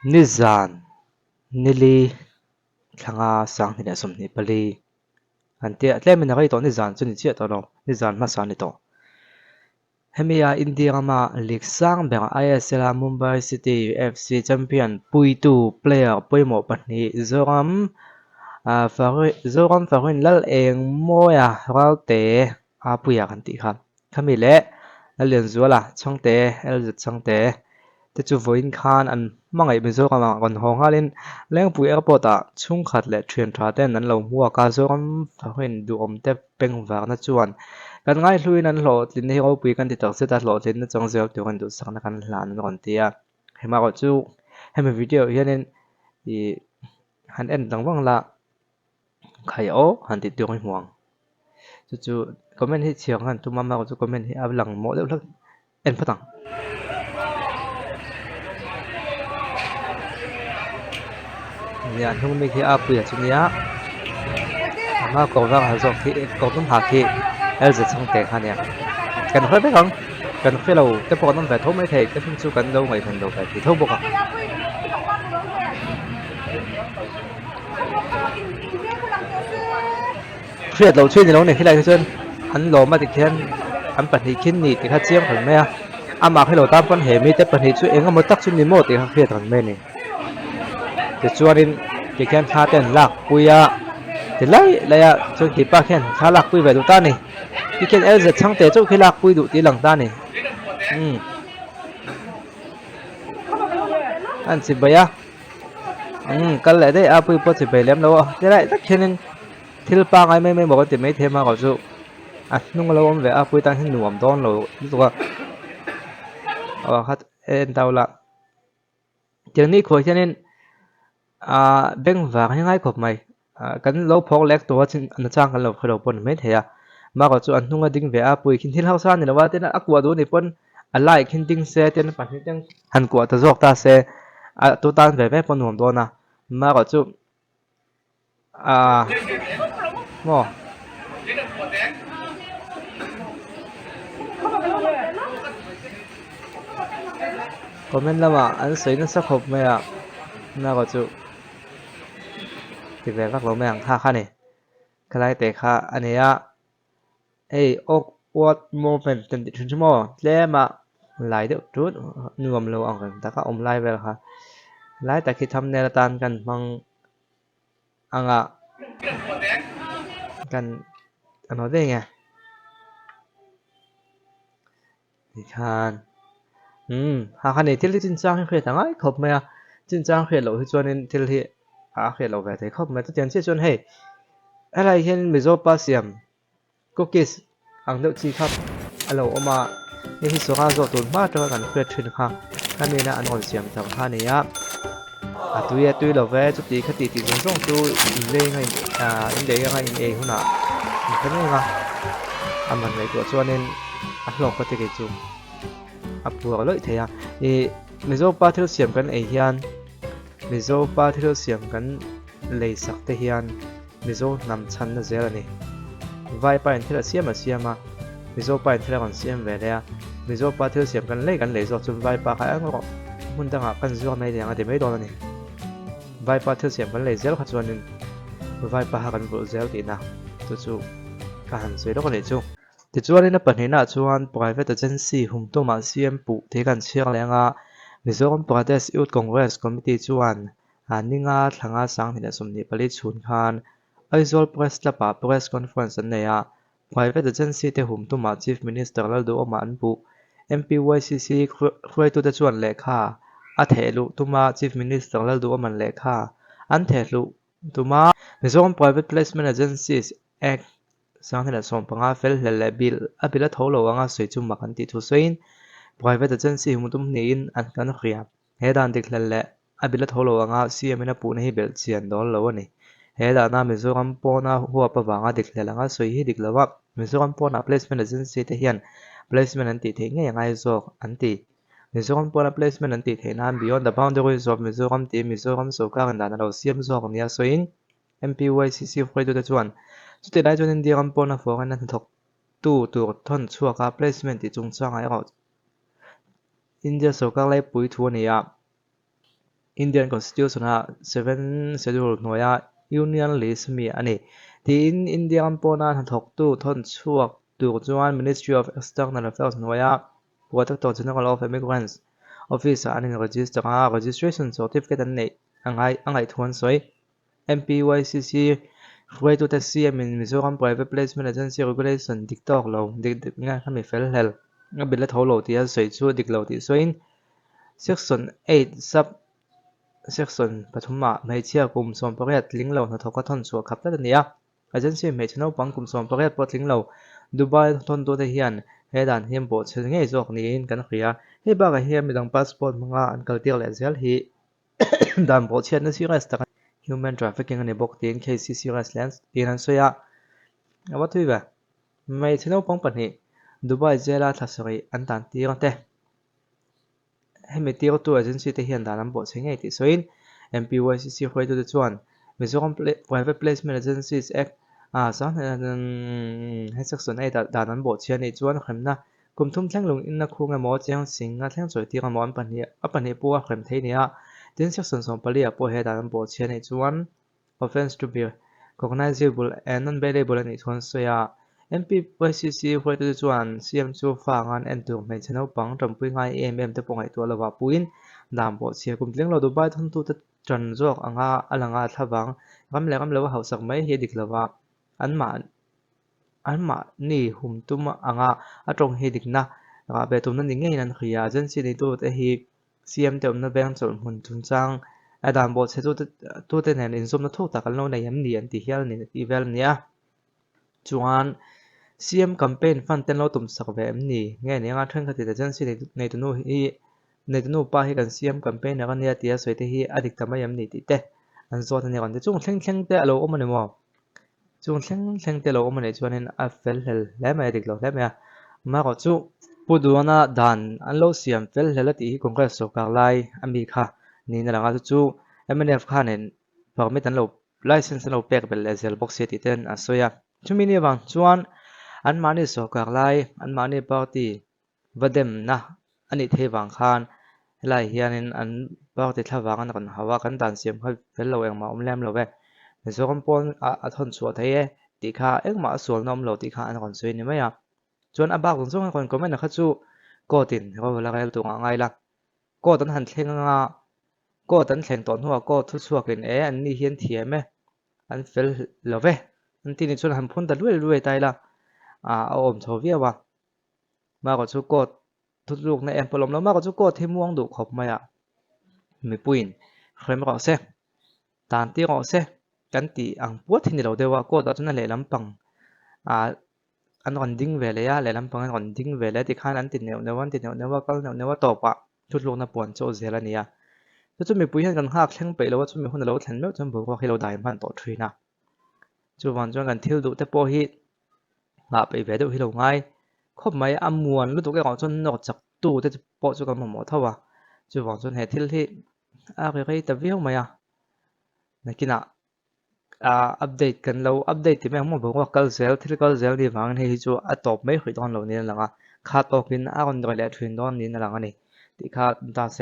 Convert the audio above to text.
nizan nili thanga sang ni som ni pali antia tlem na kai to nizan chu ni che to no nizan ma sa ni to hemia india ma league sang bang ISL Mumbai City FC champion puitu player poimo pani zoram zoram farin lal eng moya ralte apuya kan ti kha khamile alian zuala changte elzet changte te chu voin khan an mangai bezo kama kon hong halin lengpui airport a chung khat le thrian tha ten an lo huwa ka zoram farin du om te peng war na chuan kan ngai hluin an hlo tlin hi ro pui kan ti tak se ta hlo tlin na chang zel tu kan du sakna kan hlan an ron tia hema ko chu hema video hianin i han en tangwang la khai o han ti tu huang chu chu comment hi chiang han tu mama ko chu comment hi ab lang mo deuh lak en phatang nia hung mi hi a pui chu nia ma ko wang ha zok thi ko tum ha khi el ze chang te khania kan khoi be khang kan khoi lo te pok nam ve tho mai thei te phun chu kan lo ngai phan lo ka thi tho bok khriat lo chin ni lo ne khilai ka chen an lo ma ti khen an pan hi khin ni ti kha chiang khang me a ama khilo tam pan he mi te pan hi chu enga mo tak chu ni mo ti kha khriat kan me ni te chuanin ti khen kha ten lak puya te lai laya chu ti pa khen kha lak pui ve du ta ni ti khen el ze chang te chu khi lak pui du ti lang ta ni an si baya kal le dei a pui po si be lem lo te lai tak khenin thil pa ngai mai mai mo ti mai thema ko chu a nung lo om ve a pui tang hin nuam don lo tu ka khat en taula tiếng ní khối cho nên bên vàng hay ngay khop mày kan lo phok lek to chin an chang kan lo khelo pon mai thea ma ko chu an hnunga ding ve a pui khin thil hausa ni lawa ten akwa do ni pon a lai khin ding se ten pan hi teng han kwa ta jok ta se a tu tan ve ve pon hom do na ma ko chu mo comment lama an sei na sa khop mai a na ko chu ti ve vak lo mang kha kha ni khalai te kha ania ei awkward moment ten ti thun mo tlema lai de tut nuam lo ang kan ta ka om lai vel kha lai ta khi thumbnail tan kan mang anga kan ano de nge ti khan ha kha ni thil chin chang khre ta ngai khop mai a chin chang khre lo hi chuanin thil hi a khre lo ve thei khop mai ta tian che chuan hei alai hian mizo pa siam cookies ang deuh chi khap alo oma ni hi so ga zo tun ma ta kan khre thin kha kami na an on siam thang kha ni ya a tui lo ve chu ti khati ti zong zong tu le ngai in de ngai in e huna kan nga aman ngai to chuanin a hlok ka ti ke chu apua loi thea e mizo pa thil siam kan ei hian mizo pa thil siam kan lei sak te hian mizo nam chan na zel ani vai pa in thil siam a siama mizo pa in thil kan siam ve le mizo pa thil siam kan lei zo chum vai pa kha ang ro mun danga kan zo mai danga de mai don ani vai pa thil siam kan lei zel kha chuanin vai pa kan bul zel ti na chu chu ka han soi do kan nei chu ti chuanin a panhina chuan private agency humtoma CM pu te kan chiang lenga Mizoram Pradesh Youth Congress Committee chuan ninga thlanga sang hina somni pali chhun khan Aizawl Press Club a press conference an neya private agency te humtoma Chief Minister laldu oma an pu MPYCC khruai tu te chuan lekha a thelu tuma Chief Minister laldu oma lekha an thelu tuma Mizoram Private Placement Agencies Act sang hina som panga fel hlele bil abila tholo anga soi chu makan ti thu soin private agency humutum niin an kan khriap he dan dik hlele abila tholo anga CM na pu na hi bel chian dol lo ani he da na Mizoram pona huwa pa wanga dik hlelanga soi hi dik lawa Mizoram pona placement agency te hian placement an ti the nge ngai zok an ti Mizoram pona placement an ti the na beyond the boundaries of Mizoram ti Mizoram Sarkar an dan lo CM zok nia soin MPYCC khoi tu te chuan chu te dai chuan India kan pona foreign an thok tu tur thon chuaka placement ti chung chang ai ro India Sarkar lai pui thu ania Indian Constitution ha 7 schedule noya union list mi ani tin India pona han thok tu thon chuak tu chuan Ministry of External Affairs noya Protector General of Immigrants Office ani register ha registration certificate an nei angai thuan soi MPYCC way to taxi in Mizoram Private Placement Agency Regulation diktok lo dik nga khami fel hel nga bil tho lo ti soi chu dik lo ti soin section 8 sub section ปฐมไม่เชื่อกลุ่มส่วนประเภทลิงเหล่าทกทนสัวขับได้เนี่ยอาจารย์ชื่อไม่ชนะปังกลุ่มส่วนประเภทปลิงเหล่าดูใบทนตัวเฮียนให้ด่านเฮียนบทเชิงให้จอกนี้กันเขียให้บ้ากับเฮียนมีดังพาสปอร์ตมังงะอันเกิดเดียวแหละเสียฮีด่านบทเชิญนั่นสิเรสต์กัน human trafficking อันนี้บอกตีน KCC เรสแลนด์ตีนั้นสวยอ่ะว่าทุยแบบไม่ชนะปังปันนี้ดูใบเจล่าทัศรีอันตันตีกันเตะให้ไม่ตีก็ตัวอาจารย์ชื่อเฮียนด่านนั้นบทเชิงให้ติดส่วน MPYCC คุยตัวจวนมิโซรัม Private Placement Agencies Act สักให้สักส่วนไอ้ด่านนั้นบทเชียนในจวนเข็มนะกลุ่มทุ่มแท่งลงอินนักคู่งมอเจียงสิงแท่งสวยตีกันมอนปันนี้ปันนี้ปัวเข็มเทียนี้ดินสักส่วนสองปลีปัวให้ด่านนั้นบทเชียนในจวน offense to be cognizable and non-bailable ในทวนสวย MPYCC คุยตัวจวน CM จูฟังงานแอนตัวไม่ชนะปังจำปุยง่าย AMM จะปงไอตัวละว่าปุยนด่านบทเชียนกลุ่มเลี้ยงเราดูใบทั้งตัวจนจอกอังาทับังกำเลยว่าเขาสักไม่เฮดิกเลยว่าอันมานี่หุ่มตุ้มตรงเฮดิกนะเบตุมนั่นยังไงนั่นคืออาจารย์สิ่งที่ตัวเฮีCM เติมนั่นแบงส่วนหุ่นทุนจังด่านบทเชียตัวเห็นอินสมนั่นทุกตะกันเราในยามนี้อันที่เฮียนี่อีเวลเนี่ยจวน CM แคมเปญฟันเต้นเราตุ่มสักแบบนี้ไงเนี่ยงั้นทั้งคดีอาจารย์สิ่งในตัวนู้นในตัวนู้นป้าให้กัน CM แคมเปญเนี่ยกันเนี่ยที่สวยที่อดีตทำไมยามนี้ติดเตะอันส่วนนี้ก่อนจะจุงเท่งเตะเราเอามาเนี่ยมั้งจุงเท่งเตะเราเอามาเนี่ยจวนนั้นอัฟเฟลเฮลแล้วไม่ได้กล่าวแล้วไม่มาก็จุพูดดูนะด่านอันเรา CM เฟลเฮลที่คอนเกรสโซกาไลอเมริกานี่นั่นแหละก็จุ MNF ข้าเนี่ยพอไม่ทันเราไลเซนส์เราเปิดเป็นเลเซลบ็อกซ์ที่เต้นอ่ะส่วนจุมีเนี่ยบางจวนอันมาเนี่ยโซกาไลอันมาเนี่ยปาร์ตี้วัดเดิมนะอันนี้เทวังขานไล่เฮียนินอันปาร์ตี้ทว่ากันหาว่ากันด่านเสียมเขาเฟลเราเองมาแลมเราเว้ในส่วนของปนทนสัวไทยตีข้าเอ็งมาส่วนน้อมเราตีข้าอันก่อนสวยนี่ไหมอ่ะจวนอันบ้าของส่วนคนก็ไม่นะครับจู่ก็ตินเขาเวลาเราตัวง่ายละก็ตันหันเทงก็ตันแข่งตอนหัวก็ทุกส่วนกันอันนี้เฮียนเทียมไหมอันเฟลเราเว้อันที่นี่ชวนหันพ้นแต่รวยตายละเอาอมโชเวียวะมาก็จู่ก็ทุกลูกในแอมพลมแล้วมาก็จู่ก็ที่ม่วงดุขบมาอ่ะไม่ปุ่นเคยมาก็เซ่ตามที่ก็เซ่กันตีอังปวดที่นี่เราเดียวว่าก็ตอนนั้นเลยลำปังอันก่อนดิ้งเวเลยอะเลยลำปังอันก่อนดิ้งเวเลยที่ข้านั้นติดเนวันติดเนว่าก็เนว่าตบอะทุกลูกน่ะปวนโจเซลนี่อะแล้วจะมีปุยให้กันหักแข่งไปแล้วว่าจะมีคนเราแทนแล้วจะบอกว่าให้เราได้มันต่อทรีนะจู่วันจวนกันเที่ยวดูแต่พอฮิตไปเวดูให้เราง่ายคบไม่อมวนรู้ตัวแกของจนนอกจากตู้แต่จะปอจู่กันหมดเท่าว่าจู่วันจวนเหตุที่เรื่อยๆแต่วิ่งมาอ่ะนักกินอัปเดตกันเราอัปเดตที่แม่งมันบอกว่าเกลเซลที่เกลเซลที่ฟังให้จู่ตอบไม่ค่อยตอนเราเนี่ยแหละขาดตอกินคนเดียวเลยทวินตอนนี้นั่นแหละนี่ที่ขาดตาเซ